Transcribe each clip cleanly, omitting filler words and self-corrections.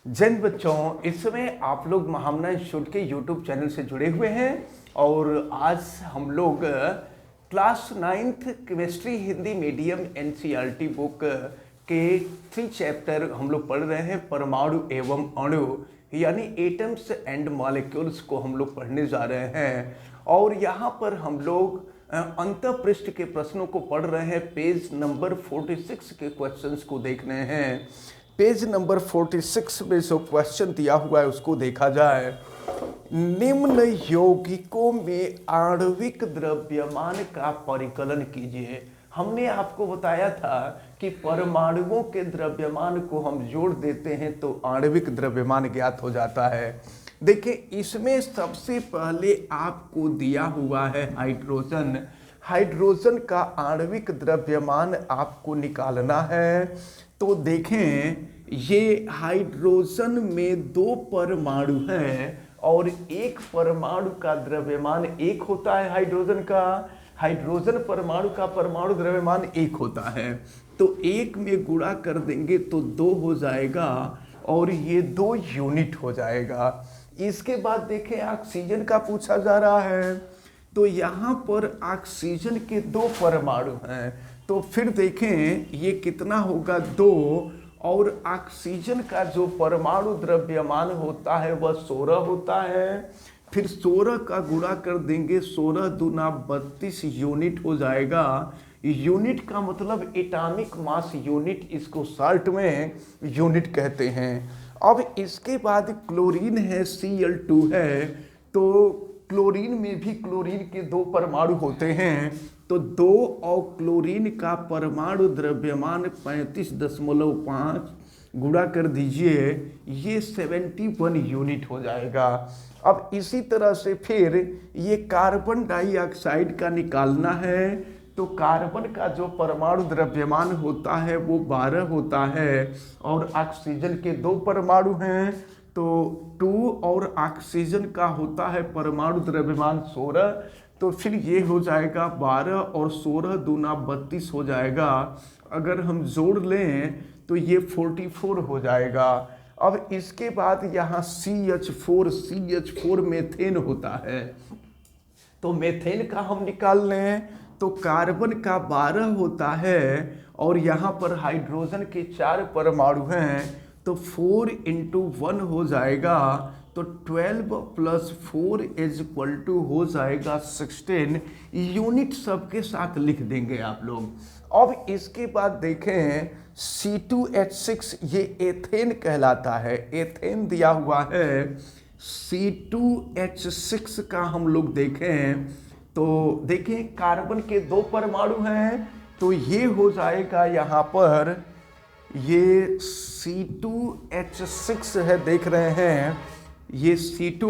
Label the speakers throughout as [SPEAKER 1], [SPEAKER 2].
[SPEAKER 1] जैन बच्चों, इस समय आप लोग महामना इंस्टीट्यूट के यूट्यूब चैनल से जुड़े हुए हैं और आज हम लोग class 9th chemistry Hindi medium NCERT book के 3 चैप्टर हम लोग पढ़ रहे हैं। परमाणु एवं अणु यानी एटम्स एंड मॉलिक्यूल्स को हम लोग पढ़ने जा रहे हैं और यहाँ पर हम लोग अंतःपृष्ठ के प्रश्नों को पढ़ रहे हैं। पेज नंबर 46 के क्वेश्चंस को देख रहे हैं। पेज नंबर 46 में जो क्वेश्चन दिया हुआ है उसको देखा जाए। निम्न यौगिकों में आणविक द्रव्यमान का परिकलन कीजिए। हमने आपको बताया था कि परमाणुओं के द्रव्यमान को हम जोड़ देते हैं तो आणविक द्रव्यमान ज्ञात हो जाता है। देखिए, इसमें सबसे पहले आपको दिया हुआ है हाइड्रोजन। हाइड्रोजन का आणविक द्रव्यमान आपको निकालना है। तो देखें, ये हाइड्रोजन में 2 परमाणु हैं और एक परमाणु का द्रव्यमान 1 होता है। हाइड्रोजन परमाणु का परमाणु द्रव्यमान 1 होता है। तो 1 में गुणा कर देंगे तो 2 हो जाएगा और ये 2 यूनिट हो जाएगा। इसके बाद देखें, ऑक्सीजन का पूछा जा रहा है। तो यहाँ पर ऑक्सीजन के 2 परमाणु हैं। तो फिर देखें ये कितना होगा, 2, और ऑक्सीजन का जो परमाणु द्रव्यमान होता है वह 16 होता है। फिर 16 का गुणा कर देंगे, 16 दूना 32 यूनिट हो जाएगा। यूनिट का मतलब एटॉमिक मास यूनिट, इसको शॉर्ट में यूनिट कहते हैं। अब इसके बाद क्लोरीन है, Cl2 है। तो क्लोरीन में भी क्लोरीन के 2 परमाणु होते हैं। तो 2 और क्लोरीन का परमाणु द्रव्यमान 35.5 गुणा कर दीजिए, ये 71 यूनिट हो जाएगा। अब इसी तरह से फिर ये कार्बन डाइऑक्साइड का निकालना है। तो कार्बन का जो परमाणु द्रव्यमान होता है वो 12 होता है और ऑक्सीजन के 2 परमाणु हैं। तो 2 और ऑक्सीजन का होता है परमाणु द्रव्यमान 16। तो फिर ये हो जाएगा 12 और 16 दूना 32 हो जाएगा। अगर हम जोड़ लें तो ये 44 हो जाएगा। अब इसके बाद यहाँ CH4 मेथेन होता है। तो मेथेन का हम निकाल लें तो कार्बन का 12 होता है और यहाँ पर हाइड्रोजन के 4 परमाणु हैं। तो 4 × 1 हो जाएगा। तो 12 + 4 = हो जाएगा 16 यूनिट, सबके साथ लिख देंगे आप लोग। अब इसके बाद देखें, C2H6 ये एथेन कहलाता है। एथेन दिया हुआ है। C2H6 का हम लोग देखें तो देखें, कार्बन के 2 परमाणु हैं। तो ये हो जाएगा यहाँ पर, ये C2H6 है, देख रहे हैं ये C2।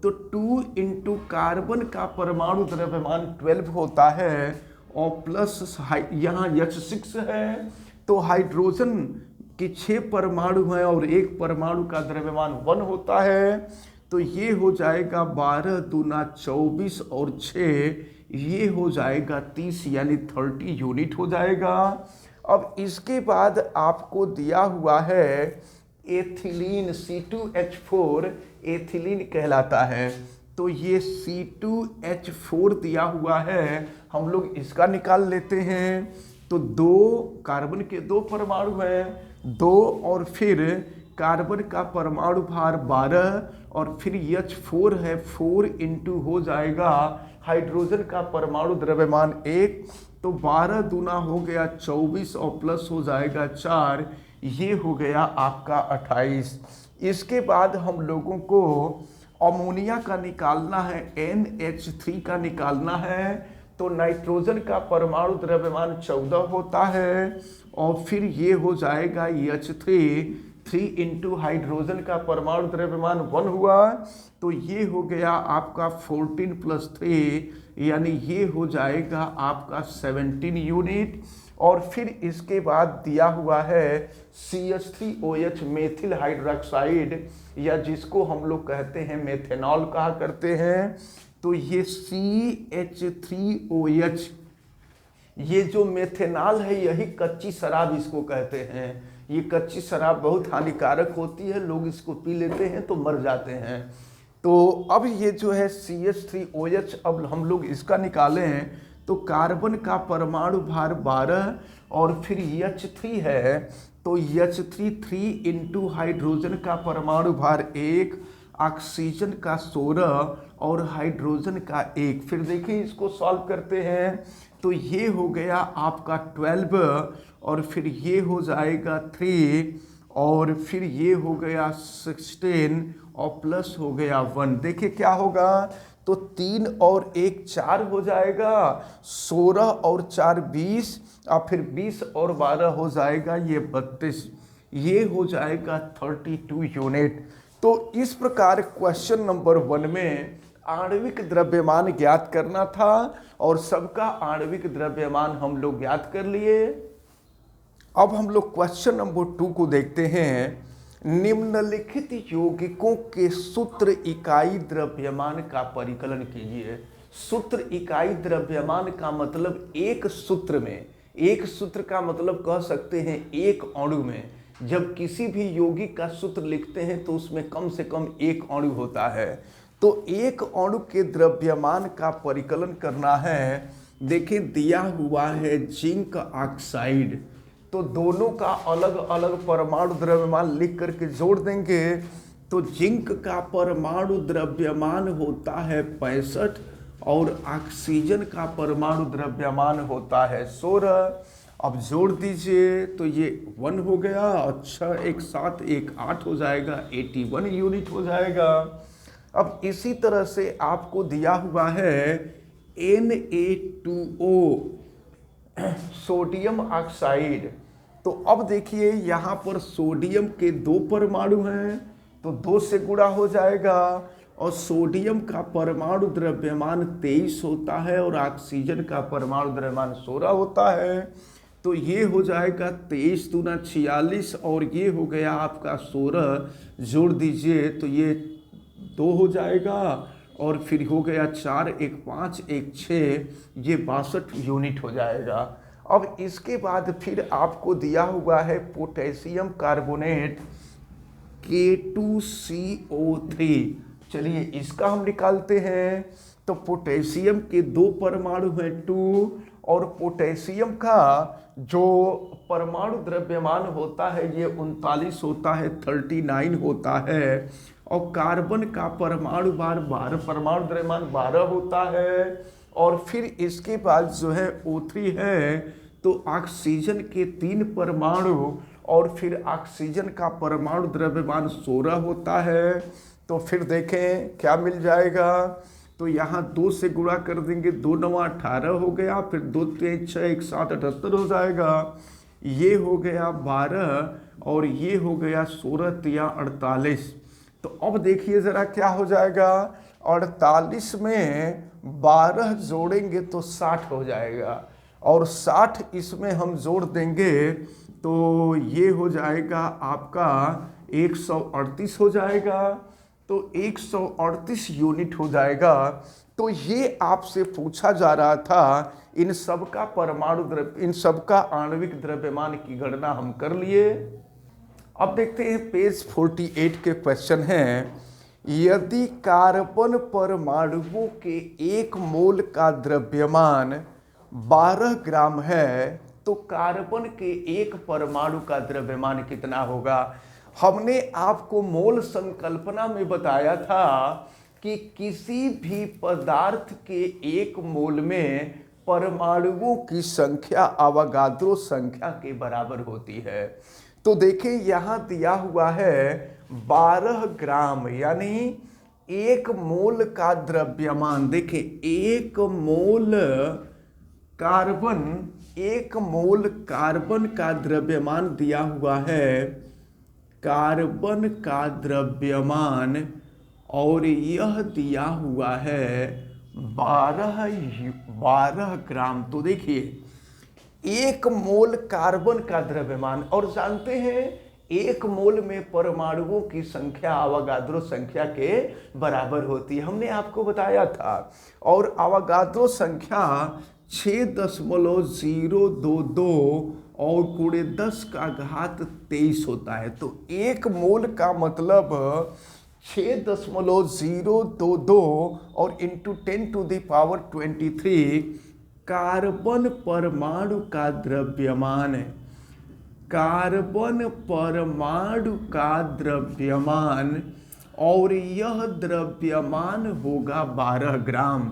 [SPEAKER 1] तो 2 × कार्बन का परमाणु द्रव्यमान 12 होता है और प्लस यहाँ H6 है। तो हाइड्रोजन के 6 परमाणु हैं और एक परमाणु का द्रव्यमान 1 होता है। तो ये हो जाएगा 12 दूना 24 और 6, ये हो जाएगा 30 यानी 30 यूनिट हो जाएगा। अब इसके बाद आपको दिया हुआ है एथिलीन, C2H4 एथिलीन कहलाता है। तो ये C2H4 दिया हुआ है, हम लोग इसका निकाल लेते हैं। तो 2 कार्बन के 2 परमाणु हैं, 2 और फिर कार्बन का परमाणु भार 12 और फिर H4 है, 4 × हो जाएगा हाइड्रोजन का परमाणु द्रव्यमान 1। तो 12 दूना हो गया 24 और प्लस हो जाएगा 4, ये हो गया आपका 28। इसके बाद हम लोगों को अमोनिया का निकालना है, NH3 का निकालना है। तो नाइट्रोजन का परमाणु द्रव्यमान 14 होता है और फिर ये हो जाएगा H3, 3 × हाइड्रोजन का परमाणु द्रव्यमान 1 हुआ। तो ये हो गया आपका 14 + 3 यानी ये हो जाएगा आपका 17 यूनिट। और फिर इसके बाद दिया हुआ है CH3OH मेथिल हाइड्रोक्साइड, या जिसको हम लोग कहते हैं मेथेनॉल कहा करते हैं। तो ये CH3OH ये जो मेथेनॉल है यही कच्ची शराब इसको कहते हैं। ये कच्ची शराब बहुत हानिकारक होती है, लोग इसको पी लेते हैं तो मर जाते हैं। तो अब ये जो है CH3OH, अब हम लोग इसका निकालें हैं तो कार्बन का परमाणु भार 12 और फिर H3 है तो H3 3 इंटू हाइड्रोजन का परमाणु भार 1, ऑक्सीजन का 16 और हाइड्रोजन का 1। फिर देखिए इसको सॉल्व करते हैं तो ये हो गया आपका 12 और फिर ये हो जाएगा 3 और फिर ये हो गया 16 और प्लस हो गया 1। देखिए क्या होगा, तो 3 और 1 4 हो जाएगा, 16 और 4 20 और फिर 20 और 12 हो जाएगा ये 32, ये हो जाएगा 32 यूनिट। तो इस प्रकार क्वेश्चन नंबर 1 में आणविक द्रव्यमान ज्ञात करना था और सबका आणविक द्रव्यमान हम लोग ज्ञात कर लिए। अब हम लोग क्वेश्चन नंबर 2 को देखते हैं। निम्नलिखित यौगिकों के सूत्र इकाई द्रव्यमान का परिकलन कीजिए। सूत्र इकाई द्रव्यमान का मतलब एक सूत्र में, एक सूत्र का मतलब कह सकते हैं एक अणु में। जब किसी भी यौगिक का सूत्र लिखते हैं तो उसमें कम से कम एक अणु होता है। तो एक अणु के द्रव्यमान का परिकलन करना है। देखिए दिया हुआ है जिंक ऑक्साइड, तो दोनों का अलग अलग परमाणु द्रव्यमान लिख करके जोड़ देंगे। तो जिंक का परमाणु द्रव्यमान होता है 65 और ऑक्सीजन का परमाणु द्रव्यमान होता है 16। अब जोड़ दीजिए तो ये 1 हो गया, अच्छा 1 7 1 8 हो जाएगा, 81 यूनिट हो जाएगा। अब इसी तरह से आपको दिया हुआ है Na2O सोडियम ऑक्साइड। तो अब देखिए यहाँ पर सोडियम के 2 परमाणु हैं तो 2 से गुणा हो जाएगा और सोडियम का परमाणु द्रव्यमान 23 होता है और ऑक्सीजन का परमाणु द्रव्यमान 16 होता है। तो ये हो जाएगा 23 दूना 46 और ये हो गया आपका 16, जोड़ दीजिए तो ये 2 हो जाएगा और फिर हो गया 4 1 5 1 6, ये 62 यूनिट हो जाएगा। अब इसके बाद फिर आपको दिया हुआ है पोटेशियम कार्बोनेट K2CO3। चलिए इसका हम निकालते हैं। तो पोटेशियम के 2 परमाणु हैं 2 और पोटेशियम का जो परमाणु द्रव्यमान होता है ये 39 होता है, 39 होता है और कार्बन का परमाणु भार 12, परमाणु द्रव्यमान 12 होता है। और फिर इसके बाद जो है O3 है तो ऑक्सीजन के 3 परमाणु और फिर ऑक्सीजन का परमाणु द्रव्यमान 16 होता है। तो फिर देखें क्या मिल जाएगा, तो यहाँ 2 से गुणा कर देंगे, 2 9 18 हो गया, फिर 2 3 6 1 7 78 हो जाएगा, ये हो गया 12 और ये हो गया 16 3 48। तो अब देखिए ज़रा क्या हो जाएगा, 48 में 12 जोड़ेंगे तो 60 हो जाएगा और 60 इसमें हम जोड़ देंगे तो ये हो जाएगा आपका 138 हो जाएगा। तो 138 यूनिट हो जाएगा। तो ये आपसे पूछा जा रहा था, इन सब का परमाणु द्रव्य, इन सब का आणविक द्रव्यमान की गणना हम कर लिए। अब देखते हैं पेज 48 के क्वेश्चन हैं। यदि कार्बन परमाणुओं के 1 मोल का द्रव्यमान 12 ग्राम है तो कार्बन के 1 परमाणु का द्रव्यमान कितना होगा। हमने आपको मोल संकल्पना में बताया था कि किसी भी पदार्थ के 1 मोल में परमाणुओं की संख्या अवोगाद्रो संख्या के बराबर होती है। तो देखें यहाँ दिया हुआ है 12 ग्राम यानी 1 मोल का द्रव्यमान। देखें 1 मोल कार्बन, 1 मोल कार्बन का द्रव्यमान दिया हुआ है, कार्बन का द्रव्यमान, और यह दिया हुआ है 12 ग्राम। तो देखिए 1 मोल कार्बन का द्रव्यमान, और जानते हैं 1 मोल में परमाणुओं की संख्या अवोगाद्रो संख्या के बराबर होती है, हमने आपको बताया था। और अवोगाद्रो संख्या 6.022 और गुणे 10⁻23 होता है। तो 1 मोल का मतलब 6.022 और इंटू 10⁻23 कार्बन परमाणु का द्रव्यमान है। कार्बन परमाणु का द्रव्यमान, और यह द्रव्यमान होगा 12 ग्राम।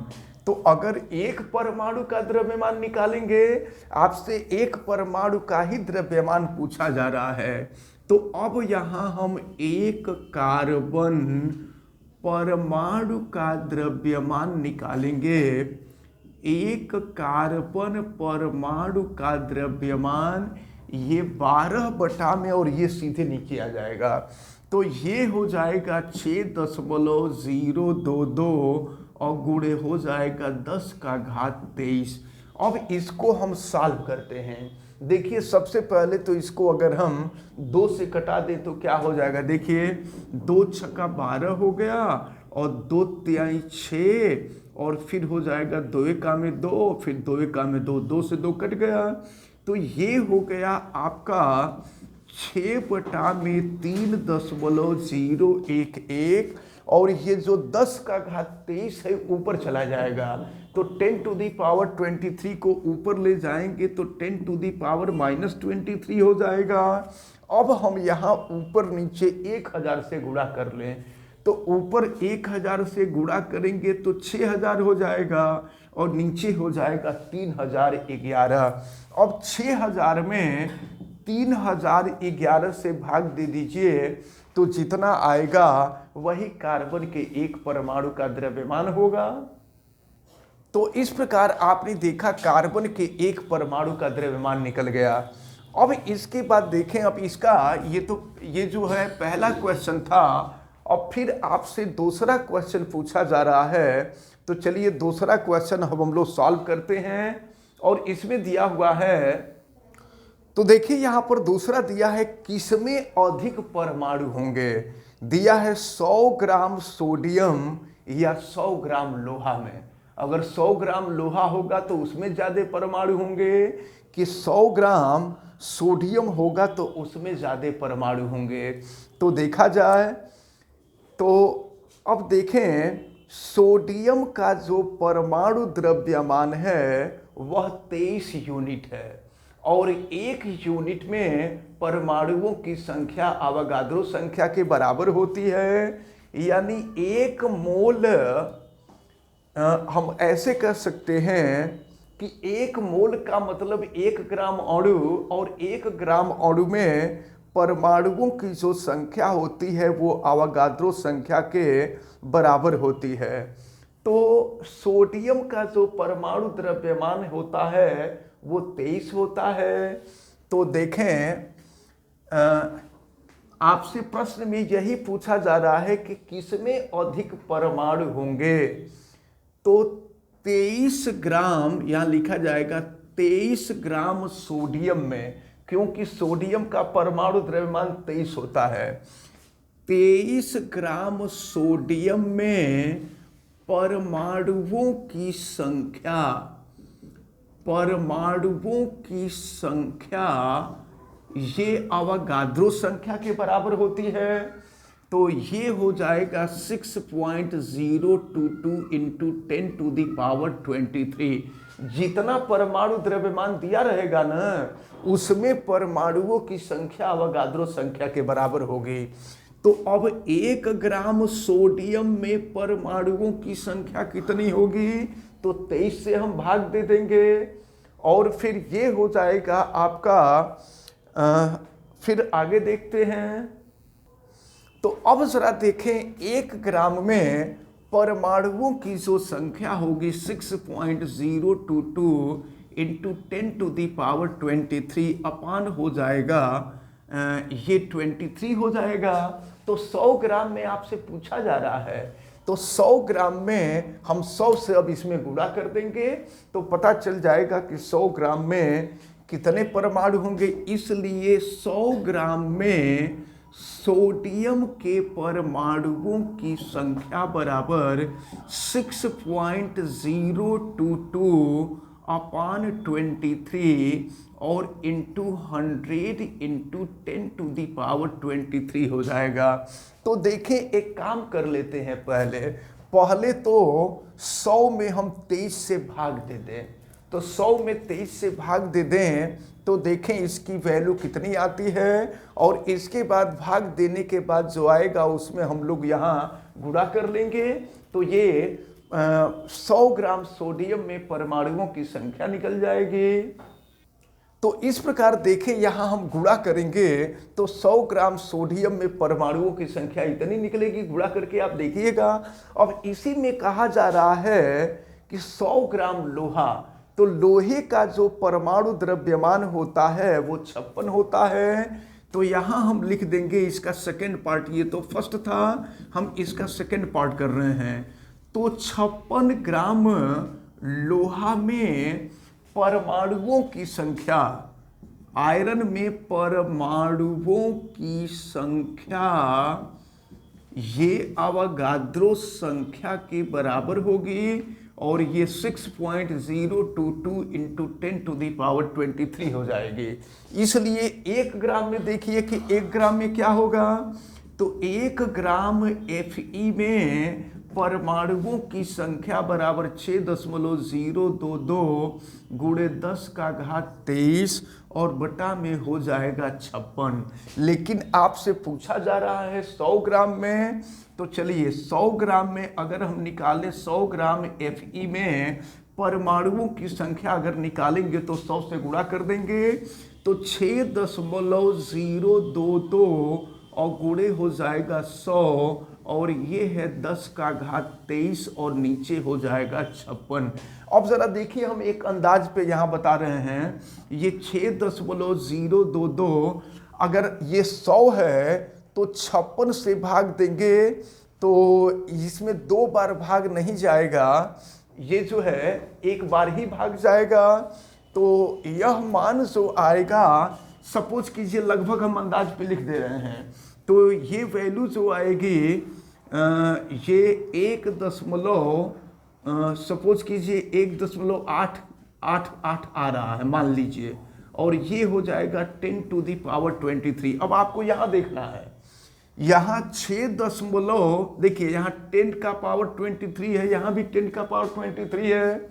[SPEAKER 1] तो अगर एक परमाणु का द्रव्यमान निकालेंगे, आपसे एक परमाणु का ही द्रव्यमान पूछा जा रहा है, तो अब यहाँ हम एक कार्बन परमाणु का द्रव्यमान निकालेंगे। एक कार्बन परमाणु का द्रव्यमान ये 12 बटा में, और ये सीधे नीचे आ जाएगा। तो ये हो जाएगा 6.022 और गुणे हो जाएगा 10⁻23। अब इसको हम सॉल्व करते हैं। देखिए सबसे पहले तो इसको अगर हम 2 से कटा दें तो क्या हो जाएगा। देखिए 2 छक्का 12 हो गया, और 2 तिहाई 6, और फिर हो जाएगा 2 एका में 2, फिर 2 एका में 2, 2 से 2 कट गया। तो ये हो गया आपका 6/3.011, और ये जो 10⁻23 है ऊपर चला जाएगा। तो 10⁻23 को ऊपर ले जाएंगे तो 10⁻−23 हो जाएगा। अब हम यहाँ ऊपर नीचे 1000 से गुणा कर लें, तो ऊपर 1000 से गुणा करेंगे तो 6000 हो जाएगा, और नीचे हो जाएगा 3011। अब 6000 में 3011 से भाग दे दीजिए, तो जितना आएगा वही कार्बन के एक परमाणु का द्रव्यमान होगा। तो इस प्रकार आपने देखा कार्बन के एक परमाणु का द्रव्यमान निकल गया। अब इसके बाद देखें, अब इसका ये जो है पहला क्वेश्चन था, अब फिर आपसे दूसरा क्वेश्चन पूछा जा रहा है। तो चलिए दूसरा क्वेश्चन हम लोग सॉल्व करते हैं, और इसमें दिया हुआ है, तो देखिए यहाँ पर दूसरा दिया है किसमें अधिक परमाणु होंगे। दिया है 100 ग्राम सोडियम या 100 ग्राम लोहा में। अगर 100 ग्राम लोहा होगा तो उसमें ज़्यादा परमाणु होंगे, कि 100 ग्राम सोडियम होगा तो उसमें ज़्यादा परमाणु होंगे। तो देखा जाए तो अब देखें, सोडियम का जो परमाणु द्रव्यमान है वह 23 यूनिट है, और एक यूनिट में परमाणुओं की संख्या अवोगाद्रो संख्या के बराबर होती है। यानी एक मोल, हम ऐसे कह सकते हैं कि एक मोल का मतलब 1 ग्राम अणु, और 1 ग्राम अणु में परमाणुओं की जो संख्या होती है वो अवोगाद्रो संख्या के बराबर होती है। तो सोडियम का जो परमाणु द्रव्यमान होता है वो 23 होता है। तो देखें, आपसे प्रश्न में यही पूछा जा रहा है कि किसमें अधिक परमाणु होंगे। तो 23 ग्राम यहाँ लिखा जाएगा, 23 ग्राम सोडियम में, क्योंकि सोडियम का परमाणु द्रव्यमान 23 होता है। 23 ग्राम सोडियम में परमाणुओं की संख्या ये अवोगाद्रो संख्या के बराबर होती है। तो ये हो जाएगा 6.022 इंटू 10⁻23। जितना परमाणु द्रव्यमान दिया रहेगा ना, उसमें परमाणुओं की संख्या अवोगाद्रो संख्या के बराबर होगी। तो अब 1 ग्राम सोडियम में परमाणुओं की संख्या कितनी होगी, तो 23 से हम भाग दे देंगे, और फिर ये हो जाएगा आपका, फिर आगे देखते हैं। तो अब जरा देखें, 1 ग्राम में परमाणुओं की जो संख्या होगी 6.022 इंटू 10⁻23 अपान हो जाएगा, ये 23 हो जाएगा। तो 100 ग्राम में आपसे पूछा जा रहा है, तो 100 ग्राम में हम 100 से अब इसमें गुणा कर देंगे, तो पता चल जाएगा कि 100 ग्राम में कितने परमाणु होंगे। इसलिए 100 ग्राम में सोडियम के परमाणुओं की संख्या बराबर 6.022 अपॉन 23 और into 100 into 10 to the power 23 हो जाएगा। तो देखें, एक काम कर लेते हैं, पहले तो 100 में हम 23 से भाग दे दें। तो 100 में 23 से भाग दे दें तो देखें इसकी वैल्यू कितनी आती है, और इसके बाद भाग देने के बाद जो आएगा उसमें हम लोग यहाँ गुणा कर लेंगे। तो ये 100 ग्राम सोडियम में परमाणुओं की संख्या निकल जाएगी। तो इस प्रकार देखें, यहाँ हम गुणा करेंगे तो 100 ग्राम सोडियम में परमाणुओं की संख्या इतनी निकलेगी। गुणा करके आप देखिएगा। अब इसी में कहा जा रहा है कि 100 ग्राम लोहा, तो लोहे का जो परमाणु द्रव्यमान होता है वो 56 होता है। तो यहाँ हम लिख देंगे इसका सेकेंड पार्ट, ये तो फर्स्ट था, हम इसका सेकेंड पार्ट कर रहे हैं। तो 56 ग्राम लोहा में परमाणुओं की संख्या, आयरन में परमाणुओं की संख्या ये अवोगाद्रो संख्या के बराबर होगी, और ये 6.022 इंटू 10 टू दी पावर 23 हो जाएगी। इसलिए 1 ग्राम में देखिए कि 1 ग्राम में क्या होगा, तो 1 ग्राम Fe में परमाणुओं की संख्या बराबर 6.022 गुणे 10 का घात 23 और बटा में हो जाएगा 56। लेकिन आपसे पूछा जा रहा है 100 ग्राम में, तो चलिए 100 ग्राम में अगर हम निकालें, 100 ग्राम Fe में परमाणुओं की संख्या अगर निकालेंगे तो 100 से गुणा कर देंगे, तो 6.022 और गुणे हो जाएगा 100, और ये है 10 का घात 23 और नीचे हो जाएगा 56। अब जरा देखिए, हम एक अंदाज पे यहाँ बता रहे हैं, ये 6.022 अगर ये 100 है तो 56 से भाग देंगे तो इसमें 2 बार भाग नहीं जाएगा, ये जो है एक बार ही भाग जाएगा। तो यह मान जो आएगा, सपोज कीजिए लगभग हम अंदाज पे लिख दे रहे हैं, तो ये वैल्यू जो आएगी ये 1 सपोज कीजिए 1.888 आ रहा है मान लीजिए, और ये हो जाएगा 10 टू दी पावर 23। अब आपको यहाँ देखना है, यहाँ 6 देखिए यहाँ 10 का पावर 23 है, यहाँ भी 10 का पावर 23 है,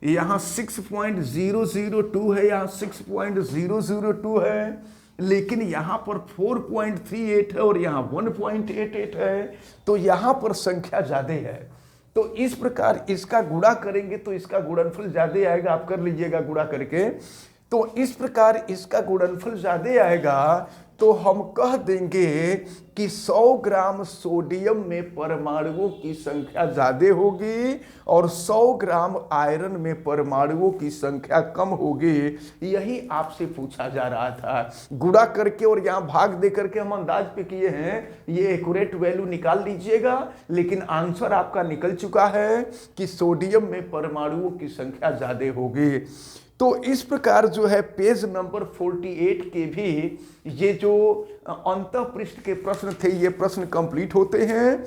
[SPEAKER 1] यहाँ 6.002 है, यहाँ 6.002 है, लेकिन यहाँ पर 4.38 है और यहाँ 1.88 है, तो यहाँ पर संख्या ज़्यादा है। तो इस प्रकार इसका गुणा करेंगे तो इसका गुणनफल ज़्यादा आएगा, आप कर लीजिएगा गुणा करके। तो इस प्रकार इसका गुणनफल ज़्यादा आएगा, तो हम कह देंगे कि 100 ग्राम सोडियम में परमाणुओं की संख्या ज़्यादा होगी और 100 ग्राम आयरन में परमाणुओं की संख्या कम होगी। यही आपसे पूछा जा रहा था। गुणा करके और यहाँ भाग दे करके हम अंदाज पे किए हैं, ये एक्यूरेट वैल्यू निकाल लीजिएगा, लेकिन आंसर आपका निकल चुका है कि सोडियम में परमाणुओं की संख्या ज़्यादा होगी। तो इस प्रकार जो है पेज नंबर 48 के भी ये जो अंतःपृष्ठ के प्रश्न थे, ये प्रश्न कंप्लीट होते हैं।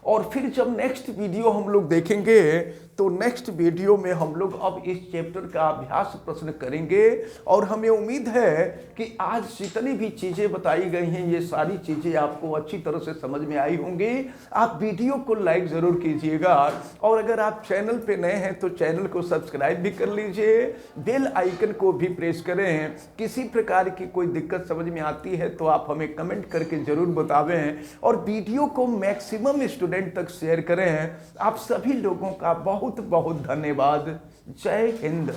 [SPEAKER 1] और फिर जब नेक्स्ट वीडियो हम लोग देखेंगे तो नेक्स्ट वीडियो में हम लोग अब इस चैप्टर का अभ्यास प्रश्न करेंगे, और हमें उम्मीद है कि आज जितनी भी चीज़ें बताई गई हैं ये सारी चीज़ें आपको अच्छी तरह से समझ में आई होंगी। आप वीडियो को लाइक ज़रूर कीजिएगा, और अगर आप चैनल पे नए हैं तो चैनल को सब्सक्राइब भी कर लीजिए, बेल आइकन को भी प्रेस करें। किसी प्रकार की कोई दिक्कत समझ में आती है तो आप हमें कमेंट करके ज़रूर बतावें, और वीडियो को मैक्सिमम स्टूडेंट तक शेयर करें। आप सभी लोगों का बहुत बहुत धन्यवाद। जय हिंद।